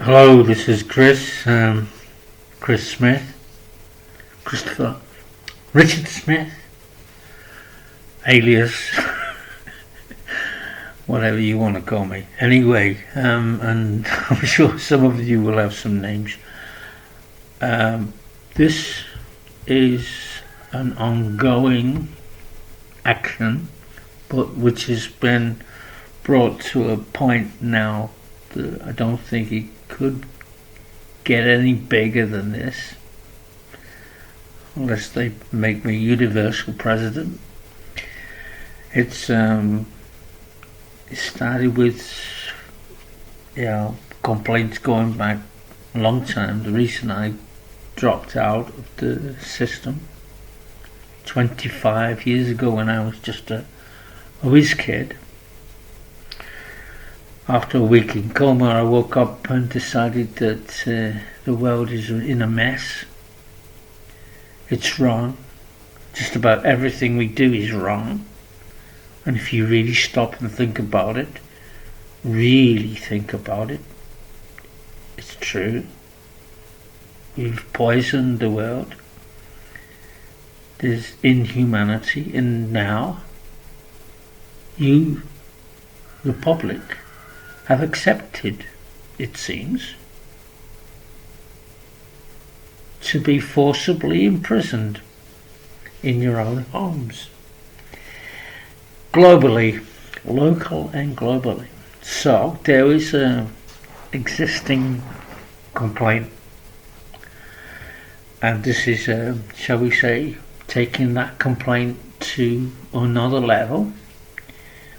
Hello, this is Chris Smith, Christopher, Richard Smith, alias, whatever you want to call me. Anyway, and I'm sure some of you will have some names. This is an ongoing action, but which has been brought to a point now that I don't think it could get any bigger than this, unless they make me universal president. It started with complaints going back a long time. The reason I dropped out of the system 25 years ago when I was just a whiz kid. After a week in coma, I woke up and decided that the world is in a mess. It's wrong. Just about everything we do is wrong. And if you really stop and think about it, it's true. We've poisoned the world. There's inhumanity, and now you, the public, have accepted, it seems, to be forcibly imprisoned in your own homes. Globally, local and globally. So there is an existing complaint, and this is, shall we say, taking that complaint to another level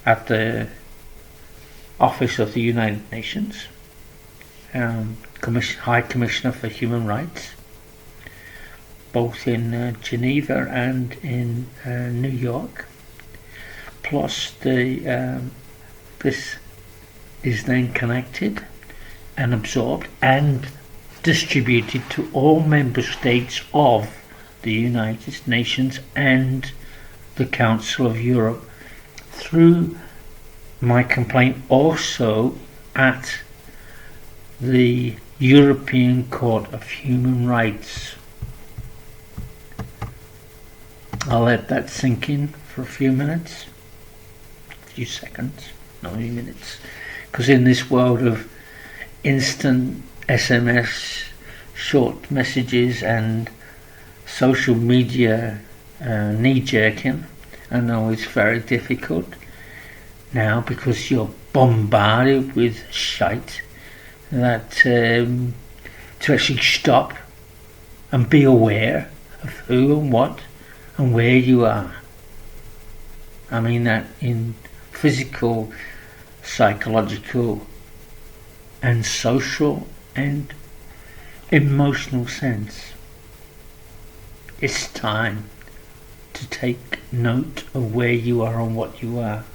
at the Office of the United Nations, High Commissioner for Human Rights, both in Geneva and in New York. Plus, this is then connected and absorbed and distributed to all member states of the United Nations and the Council of Europe through my complaint also at the European Court of Human Rights. I'll let that sink in for a few minutes, a few seconds, not any minutes, because in this world of instant SMS, short messages and social media knee-jerking, I know it's very difficult now because you're bombarded with shite that to actually stop and be aware of who and what and where you are. I mean that in physical, psychological and social and emotional sense. It's time to take note of where you are and what you are.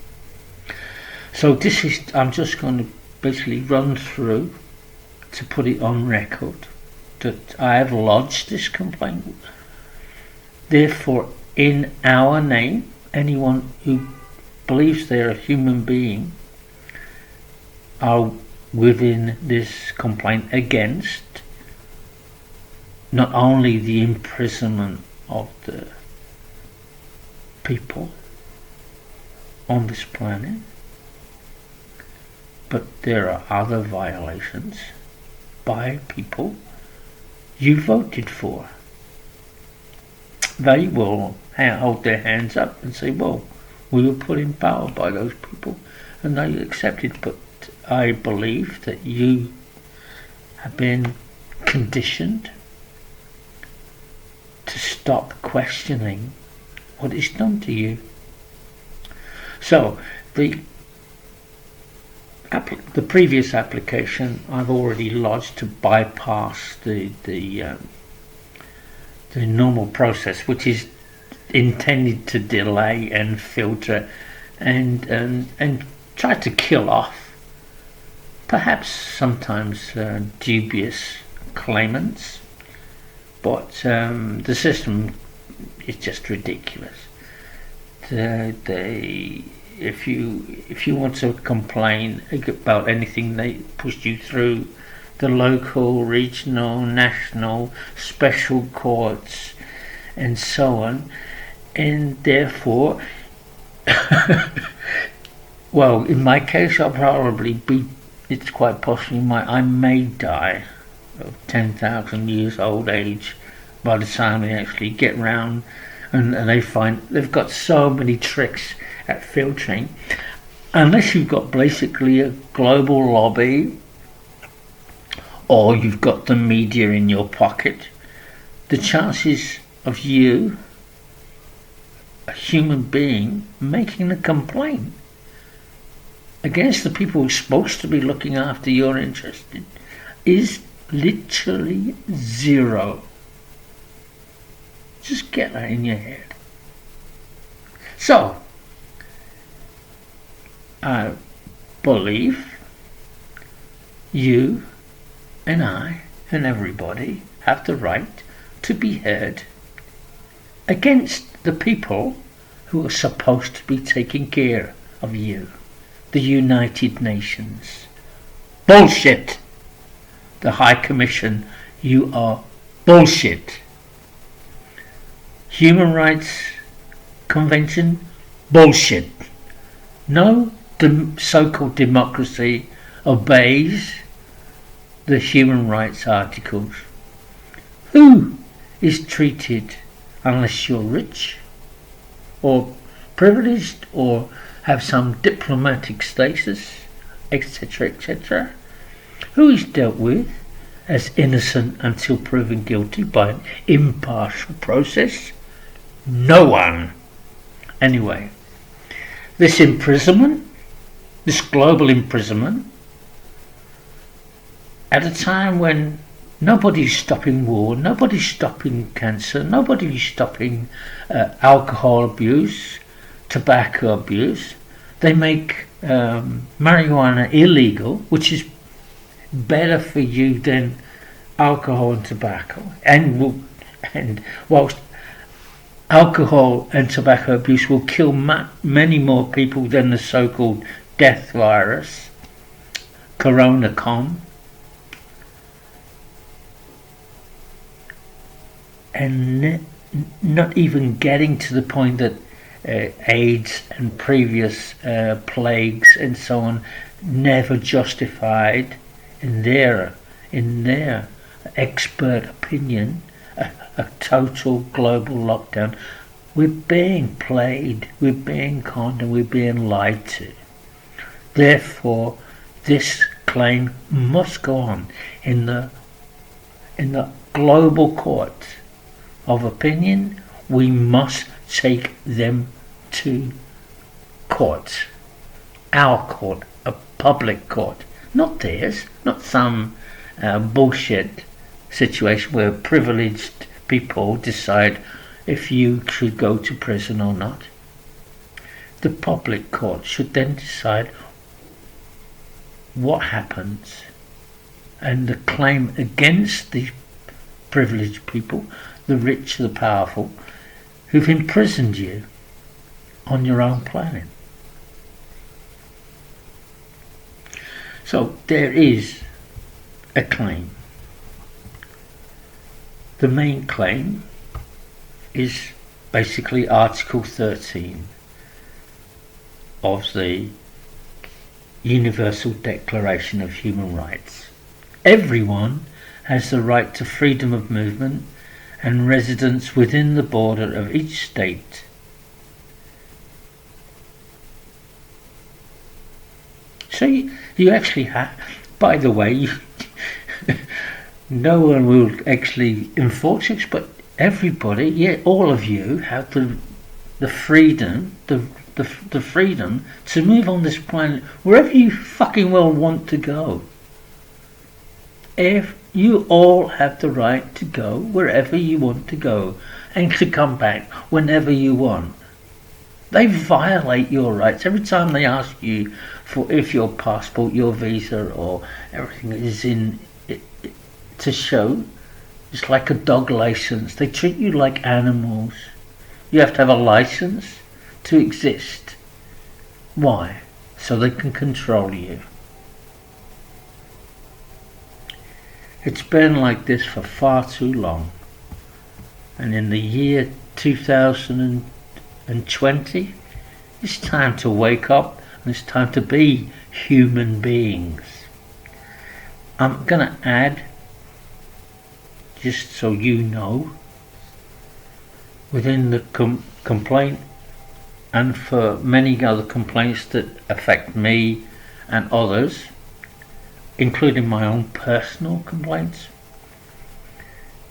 So this is, I'm just going to basically run through to put it on record that I have lodged this complaint. Therefore, in our name, anyone who believes they're a human being are within this complaint against not only the imprisonment of the people on this planet, but there are other violations by people you voted for. They will hold their hands up and say, well, we were put in power by those people and they accepted. But I believe that you have been conditioned to stop questioning what is done to you. So the previous application I've already lodged to bypass the normal process, which is intended to delay and filter and try to kill off perhaps sometimes dubious claimants, but the system is just ridiculous. If you want to complain about anything, they push you through the local, regional, national, special courts, and so on. And therefore, well, in my case, I'll probably be, it's quite possibly I may die of 10,000 years old age by the time they actually get round and they find they've got so many tricks at filtering. Unless you've got basically a global lobby or you've got the media in your pocket, the chances of you, a human being, making a complaint against the people who are supposed to be looking after your interest is literally zero. Just get that in your head. So, I believe you and I and everybody have the right to be heard against the people who are supposed to be taking care of you. The United Nations. Bullshit! The High Commission, you are bullshit. Human Rights Convention, bullshit. No so-called democracy obeys the human rights articles. Who is treated, unless you're rich or privileged or have some diplomatic status, etc., etc., who is dealt with as innocent until proven guilty by an impartial process? No one. Anyway, this imprisonment, this global imprisonment, at a time when nobody's stopping war, nobody's stopping cancer, nobody's stopping alcohol abuse, tobacco abuse. They make marijuana illegal, which is better for you than alcohol and tobacco. And whilst alcohol and tobacco abuse will kill many more people than the so-called death virus, Corona-com, and not even getting to the point that AIDS and previous plagues and so on never justified, in their expert opinion, a total global lockdown. We're being played, we're being conned, and we're being lied to. Therefore, this claim must go on in the global court of opinion. We must take them to court, our court, a public court, not theirs, not some bullshit situation where privileged people decide if you should go to prison or not. The public court should then decide what happens, and the claim against the privileged people, the rich, the powerful, who've imprisoned you on your own planet. So there is a claim. The main claim is basically Article 13 of the Universal Declaration of Human Rights. Everyone has the right to freedom of movement and residence within the border of each state. So you actually have, by the way, no one will actually enforce it, but everybody, all of you have the freedom, the freedom to move on this planet wherever you fucking well want to go. If you all have the right to go wherever you want to go and to come back whenever you want. They violate your rights every time they ask you for if your passport, your visa, or everything is in it, to show. It's like a dog license. They treat you like animals. You have to have a license to exist. Why? So they can control you. It's been like this for far too long. And in the year 2020, it's time to wake up and it's time to be human beings. I'm going to add, just so you know, within the complaint and for many other complaints that affect me and others, including my own personal complaints,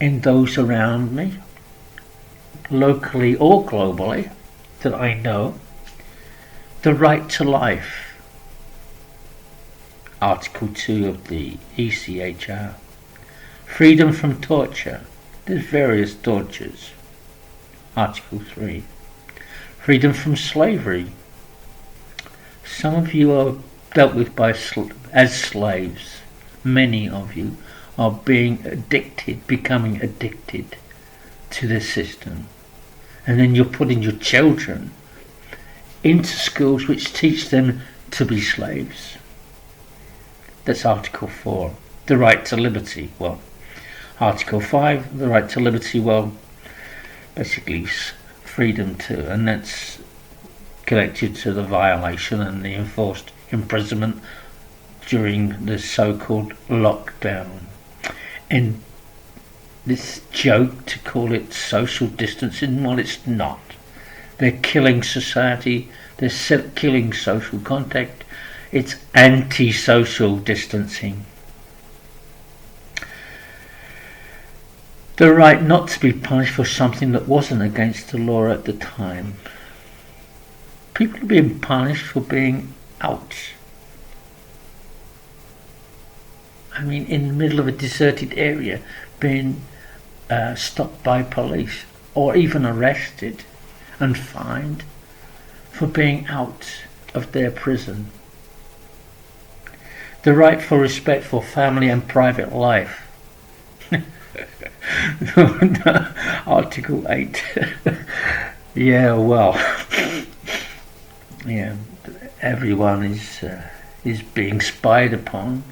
in those around me, locally or globally, that I know, the right to life, Article 2 of the echr, freedom from torture, there's various tortures, Article 3, freedom from slavery, some of you are dealt with as slaves, many of you are becoming addicted to the system, and then you're putting your children into schools which teach them to be slaves. That's Article 4, the right to liberty. Well, Article 5, the right to liberty, well, basically freedom to, and that's connected to the violation and the enforced imprisonment during the so-called lockdown. And this joke to call it social distancing, well, it's not. They're killing society, they're killing social contact. It's anti-social distancing. The right not to be punished for something that wasn't against the law at the time. People are being punished for being out. I mean, in the middle of a deserted area, being stopped by police, or even arrested and fined for being out of their prison. The right for respect for family and private life. Article 8. Yeah, well, yeah, everyone is being spied upon,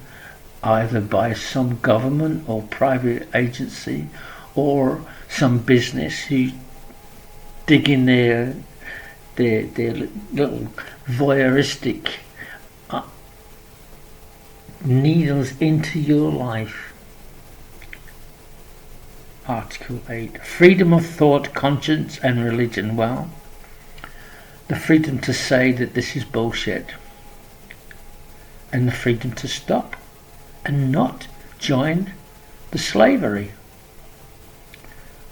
either by some government or private agency or some business who dig in their little voyeuristic needles into your life. Article 8. Freedom of thought, conscience and religion. Well, the freedom to say that this is bullshit, and the freedom to stop and not join the slavery.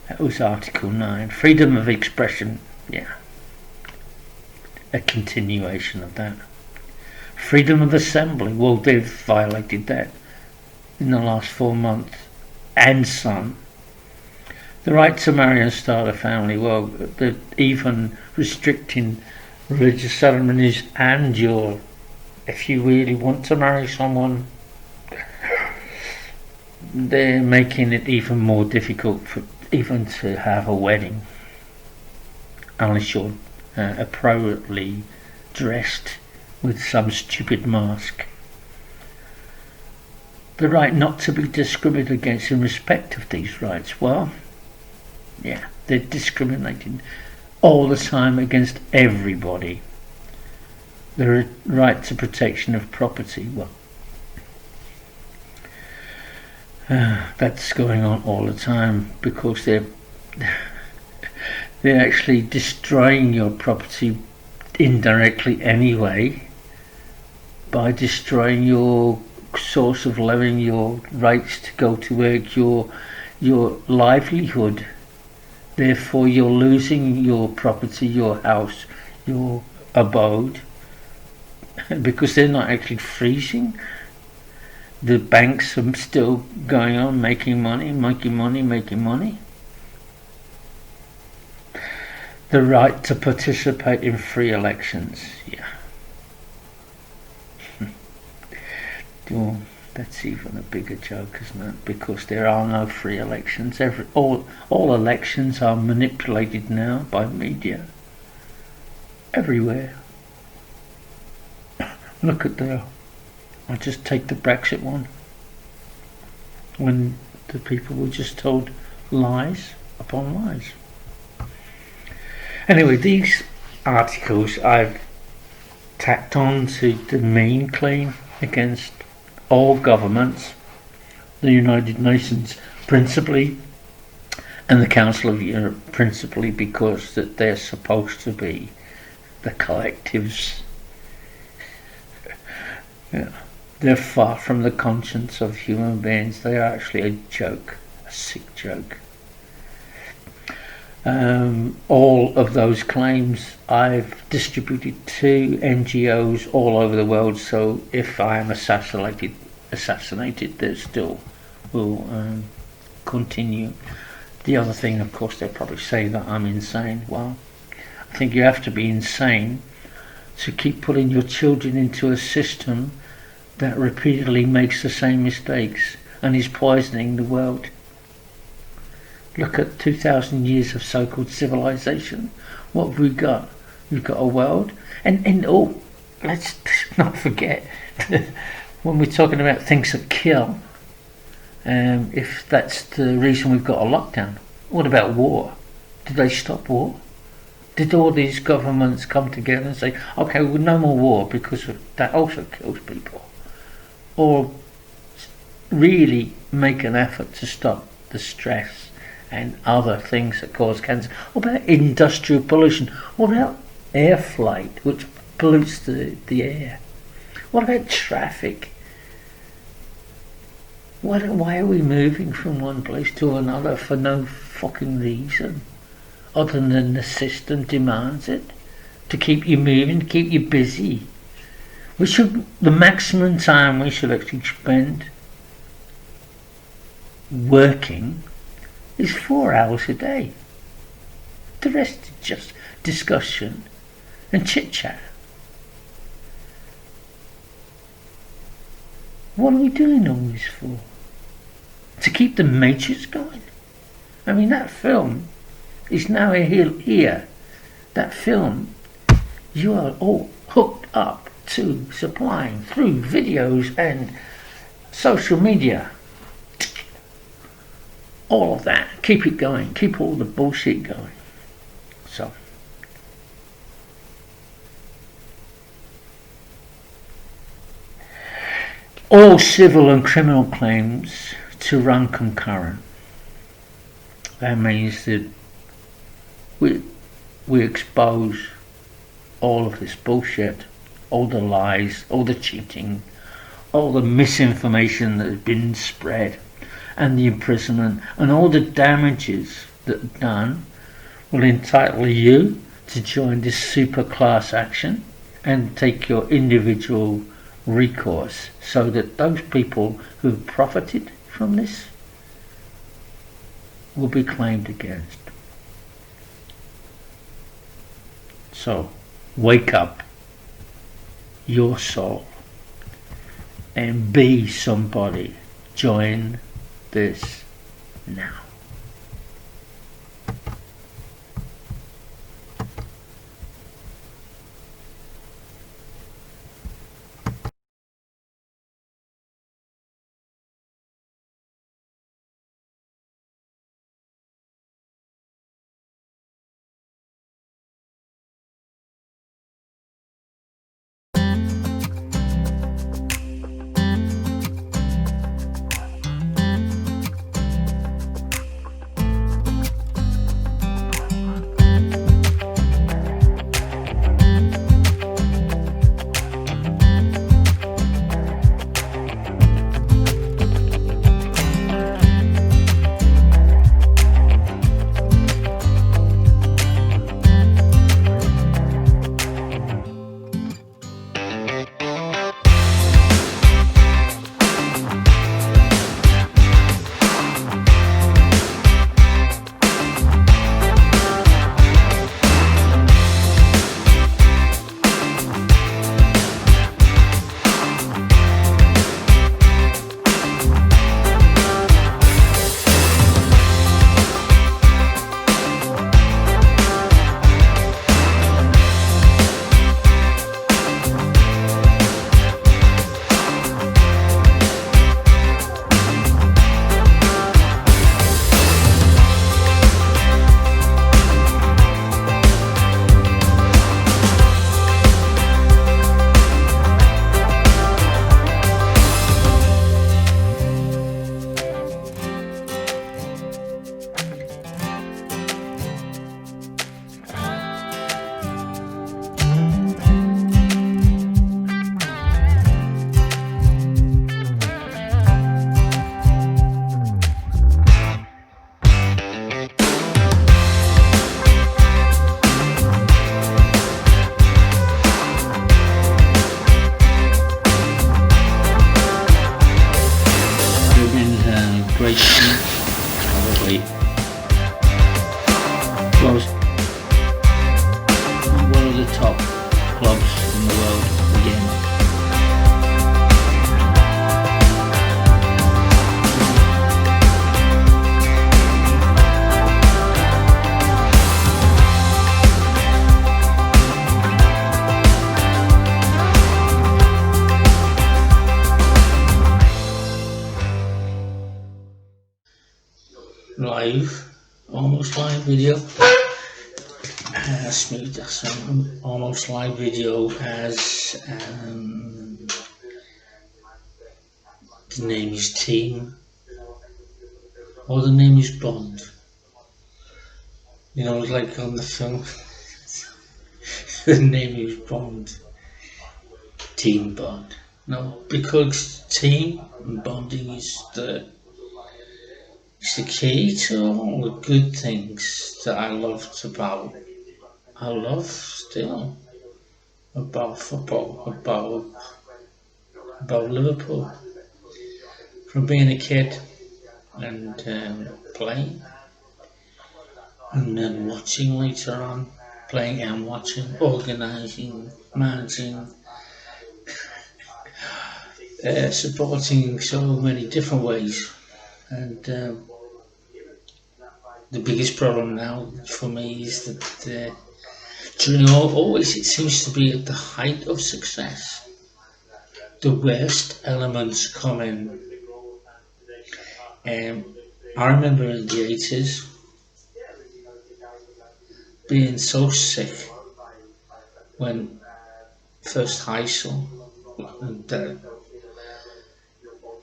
That was Article 9. Freedom of expression. Yeah, a continuation of that. Freedom of assembly. Well, they've violated that in the last 4 months and some. The right to marry and start a family. Well, they're even restricting religious ceremonies and if you really want to marry someone, they're making it even more difficult for even to have a wedding unless you're appropriately dressed with some stupid mask. The right not to be discriminated against in respect of these rights. Well, yeah, they're discriminating all the time against everybody. The right to protection of property. Well, that's going on all the time because they're actually destroying your property indirectly anyway by destroying your source of living, your rights to go to work, your livelihood. Therefore you're losing your property, your house, your abode, because they're not actually freezing. The banks are still going on making money. The right to participate in free elections. Yeah. Well, that's even a bigger joke, isn't it? Because there are no free elections. All elections are manipulated now by media. Everywhere. Look at I'll just take the Brexit one. when the people were just told lies upon lies. Anyway, these articles I've tacked on to the main claim against all governments, the United Nations principally, and the Council of Europe principally, because that they're supposed to be the collectives. Yeah. They're far from the conscience of human beings. They are actually a joke, a sick joke. All of those claims I've distributed to NGOs all over the world, so if I am assassinated, they still will continue. The other thing, of course, they'll probably say that I'm insane. Well, I think you have to be insane to keep putting your children into a system that repeatedly makes the same mistakes and is poisoning the world. Look at 2,000 years of so-called civilization. What have we got? We've got a world, and let's not forget when we're talking about things that kill. If that's the reason we've got a lockdown, what about war? Did they stop war? Did all these governments come together and say, okay, well, no more war because that also kills people? Or really make an effort to stop the stress and other things that cause cancer? What about industrial pollution? What about air flight, which pollutes the air? What about traffic? Why are we moving from one place to another for no fucking reason other than the system demands it, to keep you moving, to keep you busy? The maximum time we should actually spend working is 4 hours a day. The rest is just discussion and chit chat. What are we doing all this for? To keep the Matrix going? I mean, that film is now here. That film, you are all hooked up to supplying through videos and social media. All of that. Keep it going. Keep all the bullshit going. So, all civil and criminal claims to run concurrent. That means that we expose all of this bullshit, all the lies, all the cheating, all the misinformation that has been spread, and the imprisonment, and all the damages that are done will entitle you to join this super class action and take your individual recourse, so that those people who have profited from this will be claimed against. So, wake up your soul and be somebody. Join this now. live, almost live video. That's me, that's an almost live video as the name is Team, or the name is Bond. You know, like on the film, the name is Bond. Team Bond. No, because team and bonding is the key to all the good things that I loved about. I love still about football, about Liverpool. From being a kid and playing, and then watching later on, playing and watching, organising, managing, supporting so many different ways. And the biggest problem now for me is that during always it seems to be at the height of success, the worst elements come in. I remember in the 80s being so sick when first high school, and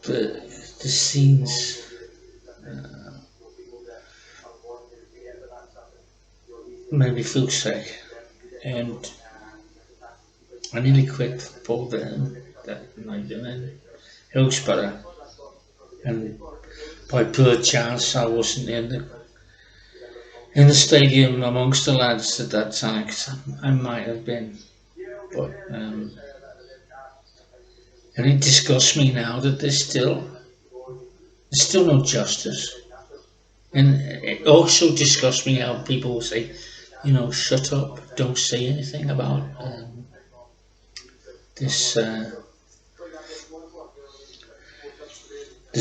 the scenes made me feel sick, and I nearly quit football then that night in Hillsborough, and by pure chance I wasn't in the stadium amongst the lads at that time, 'cause I might have been, but and it disgusts me now that there's still no justice. And it also disgusts me how people say, you know, shut up, don't say anything about this, the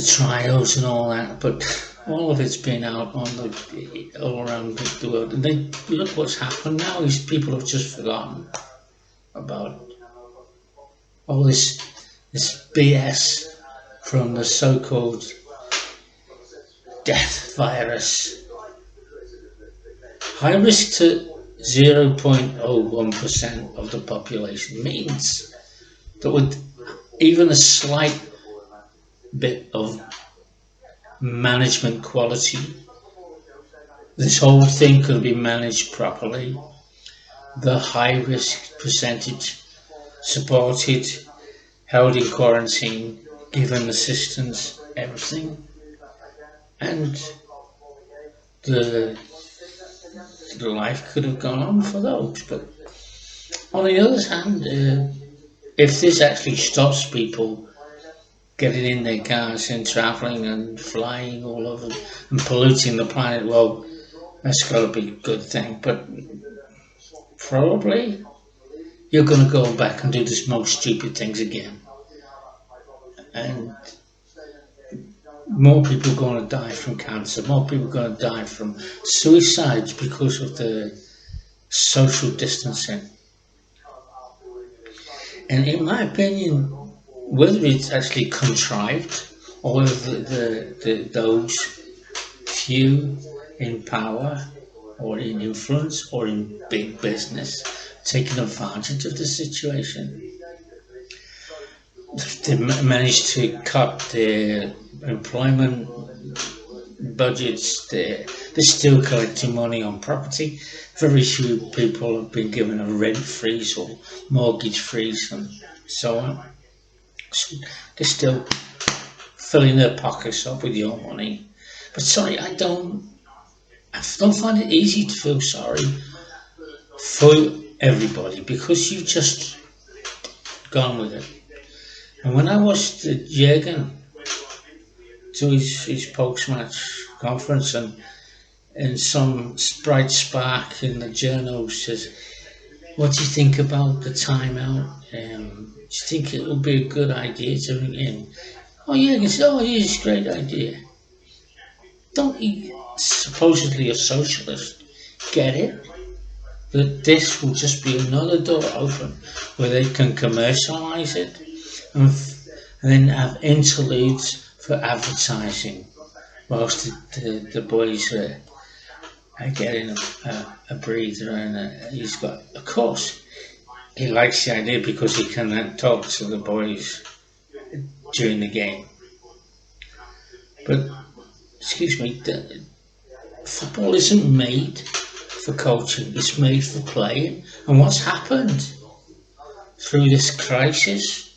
trials and all that, but all of it's been out on all around the world. And then look what's happened now is people have just forgotten about all this BS from the so-called death virus. High risk to 0.01% of the population means that with even a slight bit of management quality, this whole thing could be managed properly. The high risk percentage supported, held in quarantine, given assistance, everything, and the life could have gone on for those. But on the other hand, if this actually stops people getting in their cars and travelling and flying all over and polluting the planet, well, that's got to be a good thing. But probably you're going to go back and do the most stupid things again, and more people are going to die from cancer, more people are going to die from suicides because of the social distancing. And in my opinion, whether it's actually contrived or those few in power or in influence or in big business taking advantage of the situation, they managed to cut their employment budgets. They're still collecting money on property. Very few people have been given a rent freeze or mortgage freeze and so on. So they're still filling their pockets up with your money. But sorry, I don't find it easy to feel sorry for everybody, because you've just gone with it. And when I watched Jürgen to his post-match conference, and some bright spark in the journal says, what do you think about the timeout? Do you think it would be a good idea to bring in? Oh yeah, it's a great idea. Don't you, supposedly a socialist, get it? That this will just be another door open where they can commercialise it and then have interludes for advertising whilst the boys are getting a breather, and he's got, of course, he likes the idea because he can then talk to the boys during the game. But, excuse me, football isn't made for coaching, it's made for playing. And what's happened through this crisis,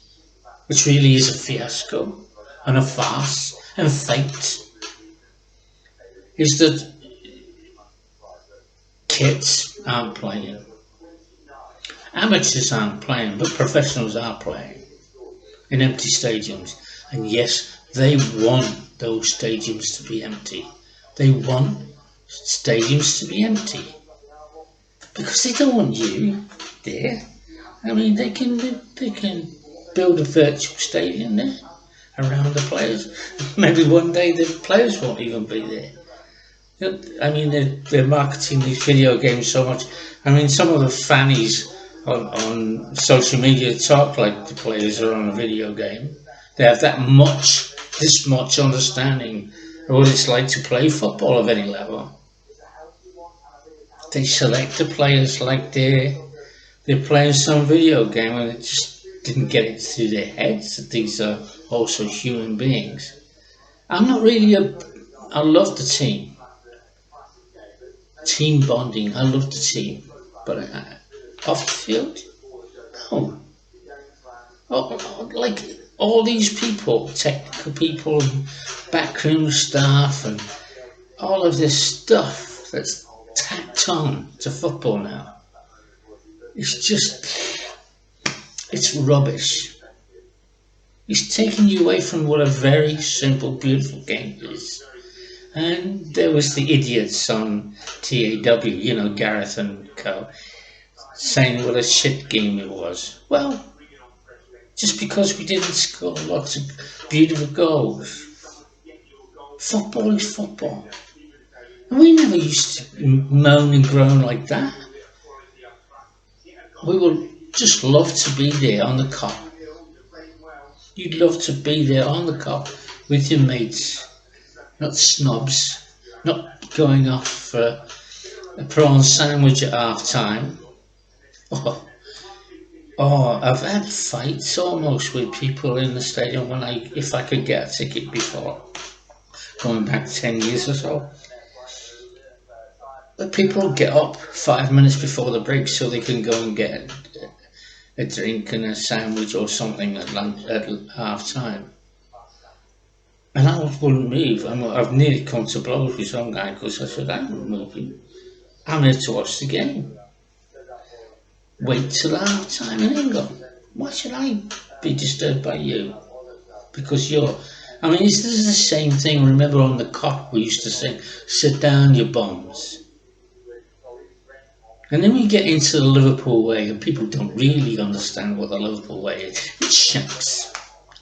which really is a fiasco and a farce and fate, is that kids aren't playing. Amateurs aren't playing, but professionals are playing in empty stadiums. And yes, they want those stadiums to be empty. They want stadiums to be empty because they don't want you there. I mean, they can build a virtual stadium there around the players. Maybe one day the players won't even be there. I mean, they're marketing these video games so much. I mean, some of the fannies on social media talk like the players are on a video game. They have this much understanding of what it's like to play football of any level. They select the players like they're playing some video game, and it just didn't get it through their heads that these are also human beings. I'm not really I love the team bonding, I love the team, but off the field, no. Like all these people, technical people, and backroom staff, and all of this stuff that's tacked on to football now. It's rubbish. It's taking you away from what a very simple, beautiful game is. And there was the idiots on TAW, Gareth and co, saying what a shit game it was. Well, just because we didn't score lots of beautiful goals. Football is football. And we never used to moan and groan like that. We would just love to be there on the cop. You'd love to be there on the cop with your mates, not snobs, not going off for a prawn sandwich at half time. I've had fights almost with people in the stadium if I could get a ticket before, going back 10 years or so. But people get up 5 minutes before the break so they can go and get a drink and a sandwich or something at half time. And I wouldn't move. I've nearly come to blows with some guy because I said, I'm not moving. I'm here to watch the game. Wait till half time and then go. Why should I be disturbed by you? Because this is the same thing. Remember on the cop we used to sing, sit down you bums. And then we get into the Liverpool way, and people don't really understand what the Liverpool way is. It's Shanks.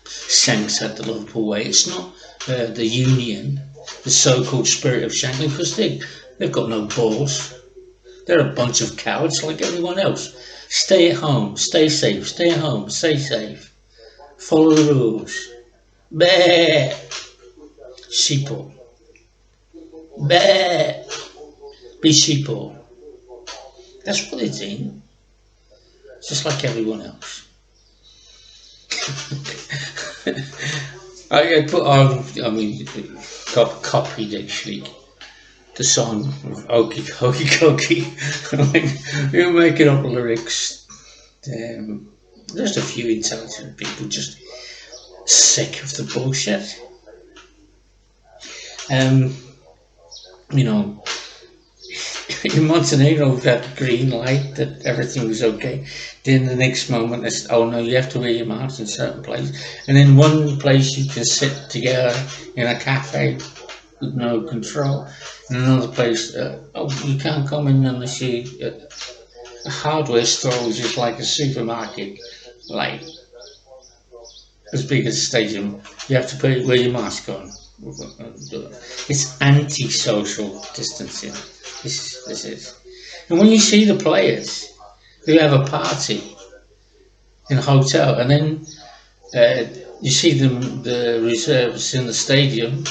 Shanks had the Liverpool way. It's not the union, the so-called spirit of Shankland, because they've got no balls. They're a bunch of cowards like everyone else. Stay at home, stay safe, stay at home, stay safe. Follow the rules. Bear. Sheeple. Bear. Be sheeple. That's what it's in. Just like everyone else. I put on, copied actually the song of Okie Hokey Cokey. You're making up lyrics. There's a few intelligent people just sick of the bullshit. In Montenegro we've had green light that everything was okay. Then the next moment it's, oh no, you have to wear your mask in certain places. And in one place you can sit together in a cafe with no control. In another place, you can't come in unless you a hardware store which is like a supermarket, like as big as a stadium. You have to wear your mask on. It's anti-social distancing. This is. And when you see the players who have a party in a hotel, and then you see the reserves in the stadium,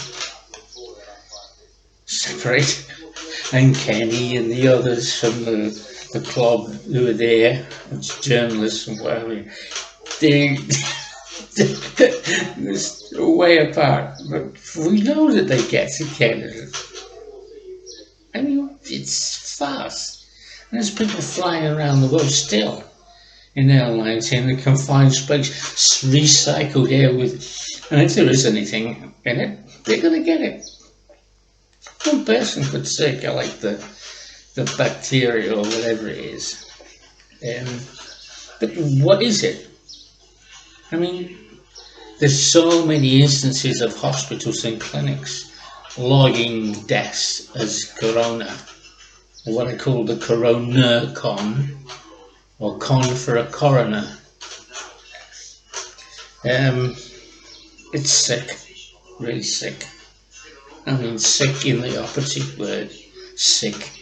separate, and Kenny and the others from the club who were there, journalists and whatever, they're way apart. But we know that they get together. I mean, it's fast. And there's people flying around the world still in airlines in the confined space, recycled air with, and if there is anything in it, they're going to get it. One person could say, I like the bacteria or whatever it is. But what is it? I mean, there's so many instances of hospitals and clinics logging deaths as corona, or what I call the corona con, or con for a coroner. It's sick, really sick. I mean, sick in the operative word, sick.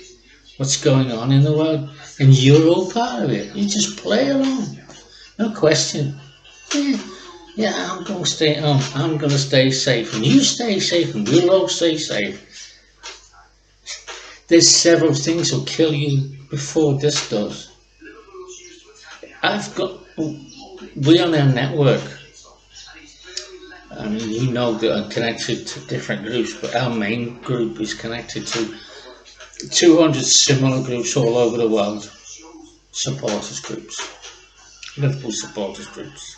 What's going on in the world? And you're all part of it. You just play along, no question. Yeah, I'm going to stay home. I'm going to stay safe, and you stay safe, and we'll all stay safe. There's several things will kill you before this does. We on our network, I mean, you know that I'm connected to different groups, but our main group is connected to 200 similar groups all over the world, supporters groups, Liverpool supporters groups.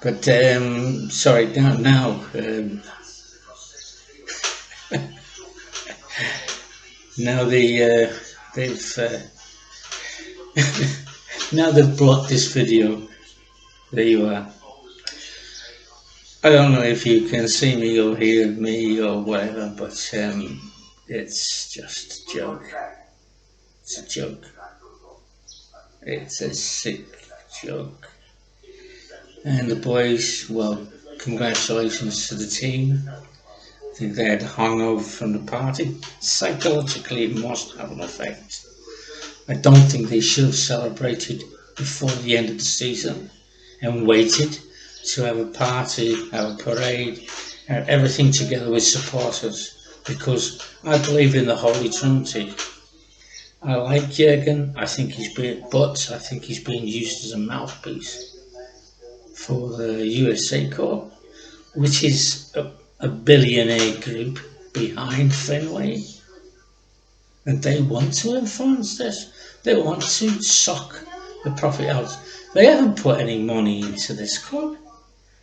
But sorry, now now they've now they've blocked this video. There you are. I don't know if you can see me or hear me or whatever, but it's just a joke. It's a joke. It's a sick joke. And the boys, well, congratulations to the team. I think they had hungover from the party. Psychologically, it must have an effect. I don't think they should have celebrated before the end of the season and waited to have a party, have a parade, have everything together with supporters, because I believe in the Holy Trinity. I like Jurgen. I think he's being used as a mouthpiece for the USA Corp, which is a billionaire group behind Fenway, and they want to influence this. They want to suck the profit out. They haven't put any money into this club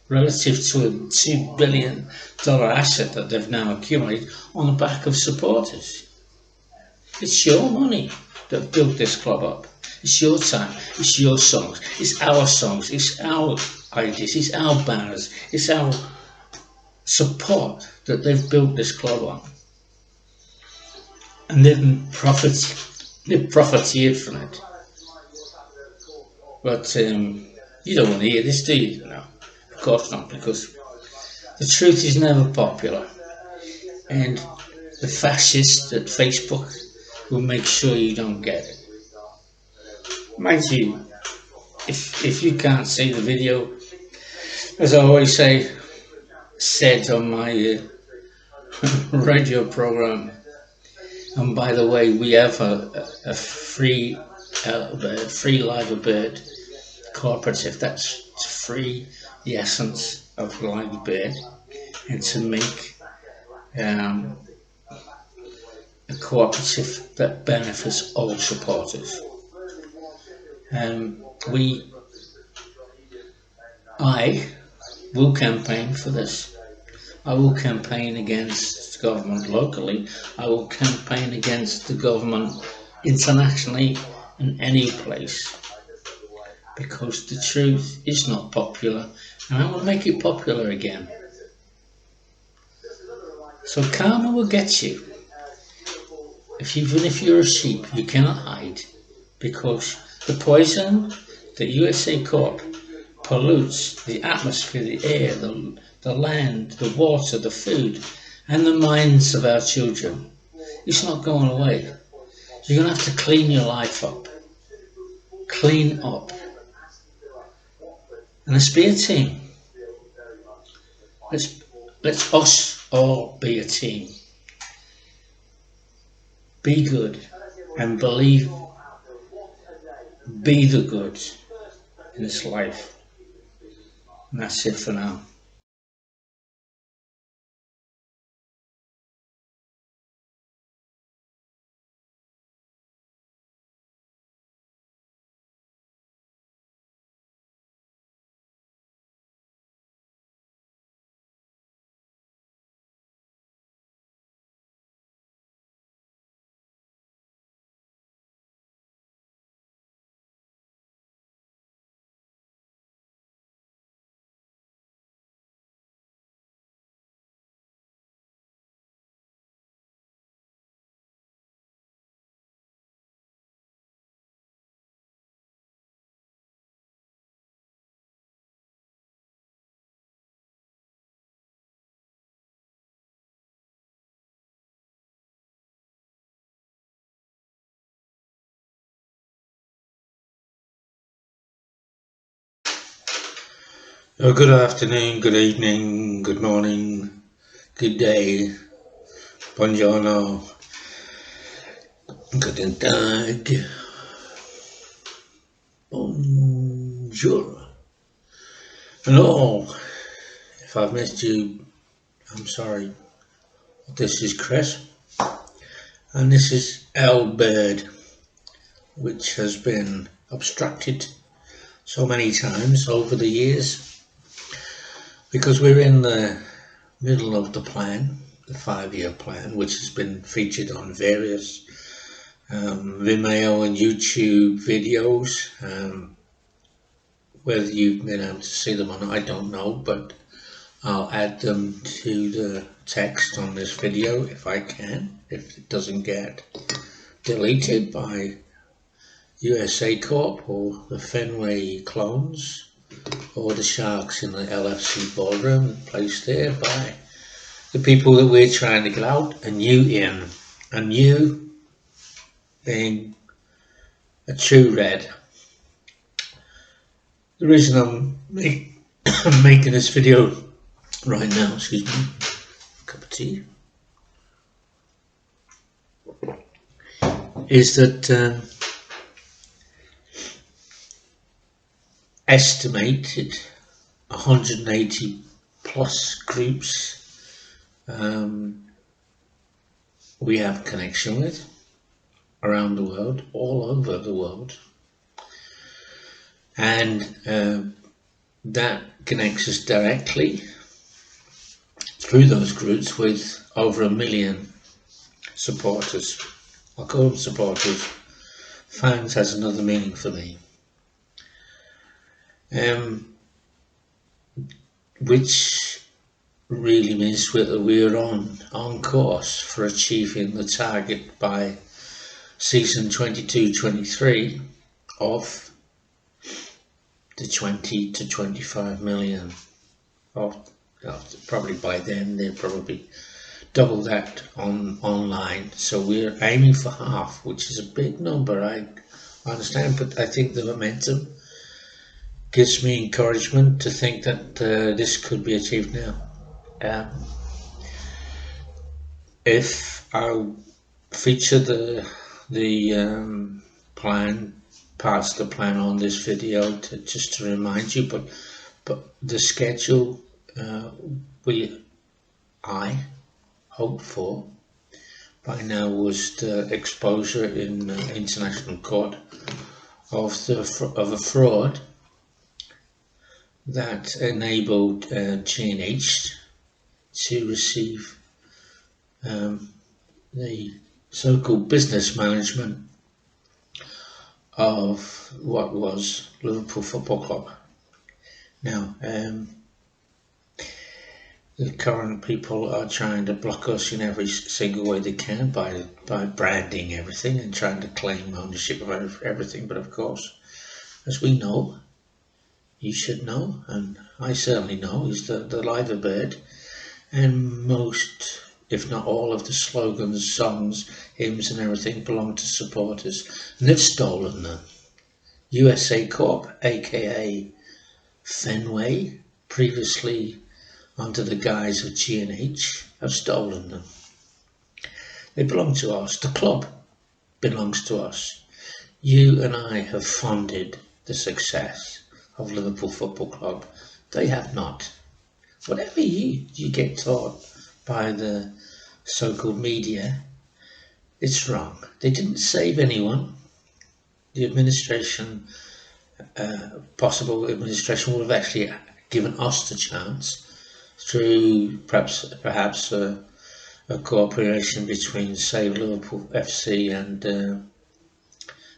relative to a $2 billion asset that they've now accumulated on the back of supporters. It's your money that built this club up. It's your time, it's your songs, it's our ideas, it's our banners, it's our support that they've built this club on. And they've profiteered from it. But you don't want to hear this, do you? No, of course not, because the truth is never popular. And the fascists at Facebook will make sure you don't get it. Mind you, if you can't see the video, as I always said on my radio program, and by the way, we have a free live bird cooperative that's to free the essence of live bird and to make a cooperative that benefits all supporters. I will campaign for this. I will campaign against the government locally. I will campaign against the government internationally in any place, because the truth is not popular, and I will make it popular again. So karma will get you. Even if you're a sheep, you cannot hide, because the poison that USA Corp pollutes the atmosphere, the air, the land, the water, the food, and the minds of our children. It's not going away. You're going to have to clean your life up. Clean up. And let's be a team. Let's us all be a team. Be good and believe. Be the good in this life. And that's it for now. Good afternoon, good evening, good morning, good day, buongiorno, guten Tag, bonjour. Hello, if I've missed you, I'm sorry. This is Chris, and this is L Bird, which has been obstructed so many times over the years, because we're in the middle of the plan, the 5-year plan, which has been featured on various Vimeo and YouTube videos. Whether you've been able to see them or not, I don't know, but I'll add them to the text on this video if I can, if it doesn't get deleted by USA Corp or the Fenway clones or the sharks in the LFC boardroom, placed there by the people that we're trying to get out and you in, and you being a true red. The reason I'm making this video right now, excuse me, cup of tea, is that estimated 180 plus groups we have connection with around the world, all over the world, and that connects us directly through those groups with over 1 million supporters. I'll call them supporters. Fans has another meaning for me. Which really means that we're on course for achieving the target by season 22-23 of the 20 to 25 million. Probably by then they'll probably double that online. So we're aiming for half, which is a big number. I understand, but I think the momentum gives me encouragement to think that this could be achieved now. If I'll feature the plan, parts of the plan on this video just to remind you, but the schedule I hoped for by now was the exposure in international court of a fraud that enabled G&H to receive the so-called business management of what was Liverpool Football Club. Now, the current people are trying to block us in every single way they can by branding everything and trying to claim ownership of everything. But of course, as we know, you should know, and I certainly know, is that the live bird and most, if not all, of the slogans, songs, hymns and everything belong to supporters, and they've stolen them. USA Corp, aka Fenway, previously under the guise of G&H, have stolen them. They belong to us. The club belongs to us. You and I have funded the success of Liverpool Football Club. They have not. Whatever you get taught by the so-called media, it's wrong. They didn't save anyone. The administration, possible administration, would have actually given us the chance through perhaps a cooperation between, say, Liverpool FC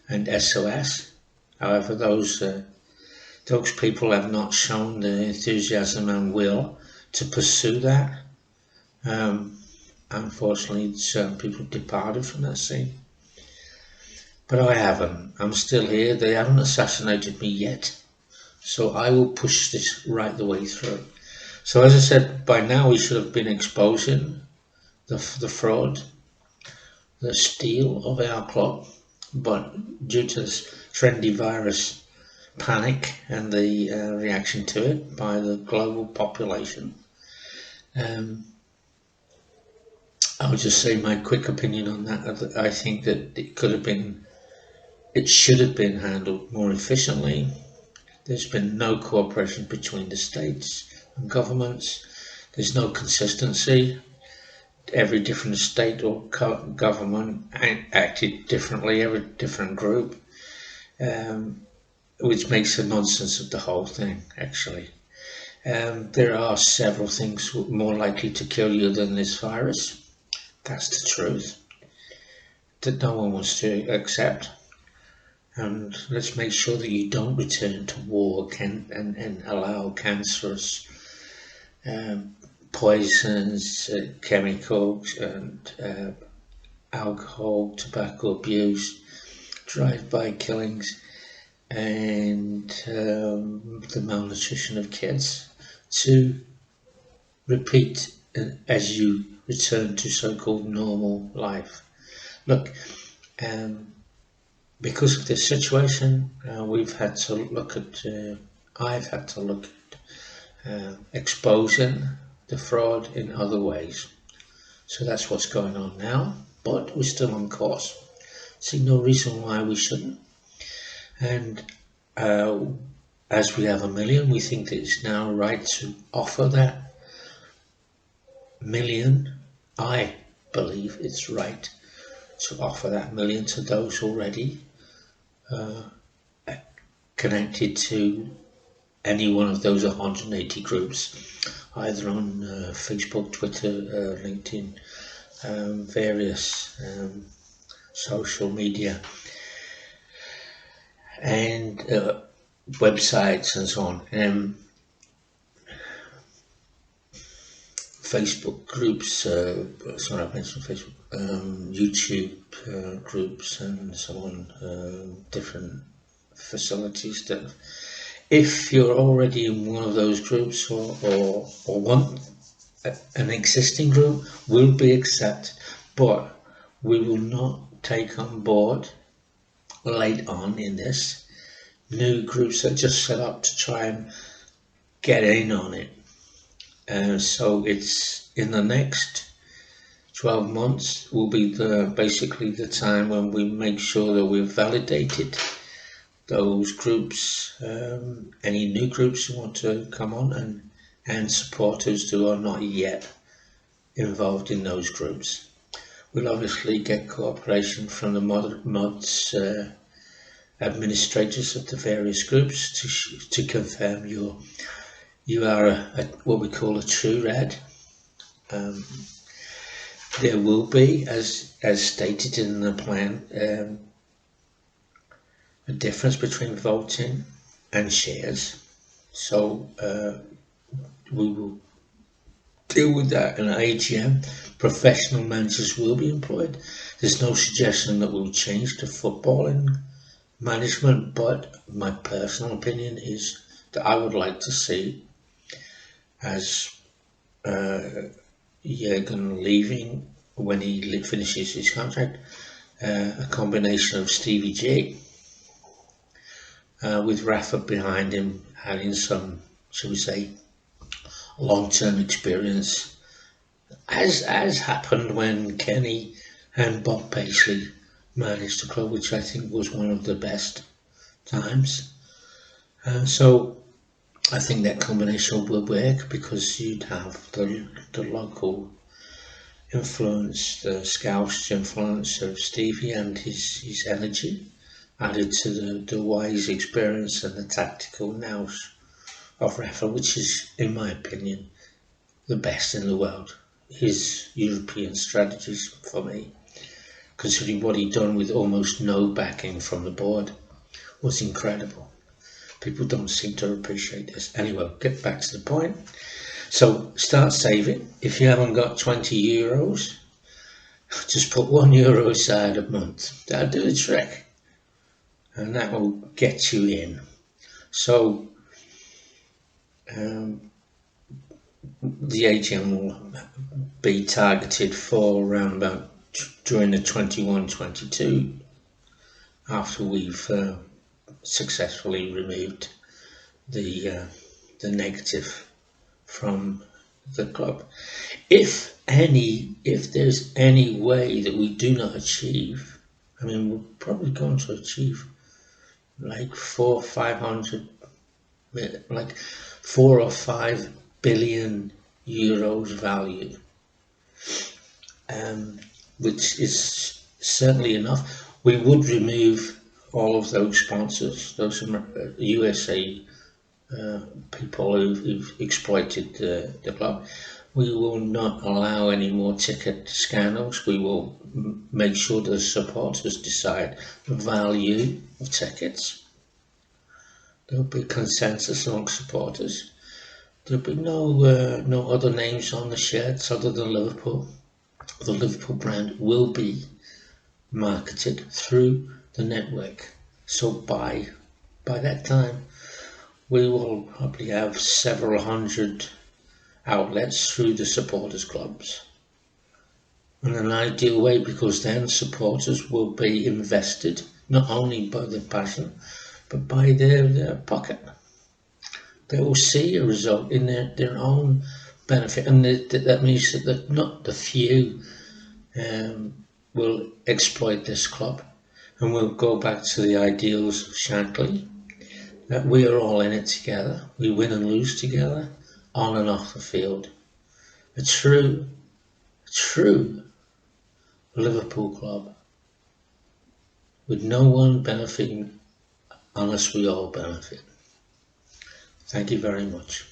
and SOS. However, those people have not shown the enthusiasm and will to pursue that. Unfortunately, certain people departed from that scene. But I haven't. I'm still here. They haven't assassinated me yet. So I will push this right the way through. So as I said, by now we should have been exposing the fraud, the steal of our club. But due to this trendy virus panic and the reaction to it by the global population, I would just say my quick opinion on that. I think that it should have been handled more efficiently. There's been no cooperation between the states and governments. There's no consistency. Every different state or government acted differently, every different group, which makes a nonsense of the whole thing, actually. There are several things more likely to kill you than this virus. That's the truth that no one wants to accept. And let's make sure that you don't return to war and allow cancerous poisons, chemicals, and alcohol, tobacco abuse, drive-by killings, and the malnutrition of kids to repeat as you return to so-called normal life. Look, because of this situation, we've had to look at, I've had to look at exposing the fraud in other ways. So that's what's going on now, but we're still on course. See no reason why we shouldn't. And as we have 1 million, we think that it's now right to offer that 1 million. I believe it's right to offer that 1 million to those already connected to any one of those 180 groups, either on Facebook, Twitter, LinkedIn, various social media and websites and so on. Facebook groups, sorry, I mentioned Facebook, YouTube groups and so on, different facilities that if you're already in one of those groups or want an existing group, will be accepted, but we will not take on board late on in this new groups that just set up to try and get in on it. So it's in the next 12 months will be basically the time when we make sure that we've validated those groups, any new groups who want to come on, and supporters who are not yet involved in those groups. We'll obviously get cooperation from the mods administrators of the various groups to confirm you are what we call a true red. There will be, as stated in the plan, a difference between voting and shares. So we will deal with that in AGM. Professional managers will be employed. There's no suggestion that we'll change the footballing management, but my personal opinion is that I would like to see, as Jurgen leaving when he finishes his contract, a combination of Stevie G with Rafa behind him having some, shall we say, long-term experience, as happened when Kenny and Bob Paisley managed the club, which I think was one of the best times. So I think that combination will work, because you'd have the local influence, the Scouse influence of Stevie and his energy, added to the wise experience and the tactical nous of Rafa, which is, in my opinion, the best in the world. His European strategies, for me, considering what he'd done with almost no backing from the board, was incredible. People don't seem to appreciate this. Anyway, get back to the point. So start saving. If you haven't got 20 euros, just put €1 aside a month. That'll do the trick, and that will get you in. So the AGM will be targeted for around about during the 21-22, after we've successfully removed the negative from the club. If there's any way that we do not achieve, I mean, we're probably going to achieve like 4 or 5 billion euros value, which is certainly enough. We would remove all of those sponsors, those USA people who've exploited the club. We will not allow any more ticket scandals. We will make sure the supporters decide the value of tickets. There'll be consensus among supporters. There'll be no other names on the shirts other than Liverpool. The Liverpool brand will be marketed through the network. So by that time, we will probably have several hundred outlets through the supporters clubs, in an ideal way, because then supporters will be invested not only by their passion but by their pocket. They will see a result in their own benefit, and that means that not the few will exploit this club, and we'll go back to the ideals of Shankly, that we are all in it together. We win and lose together, on and off the field. A true Liverpool club, with no one benefiting unless we all benefit. Thank you very much.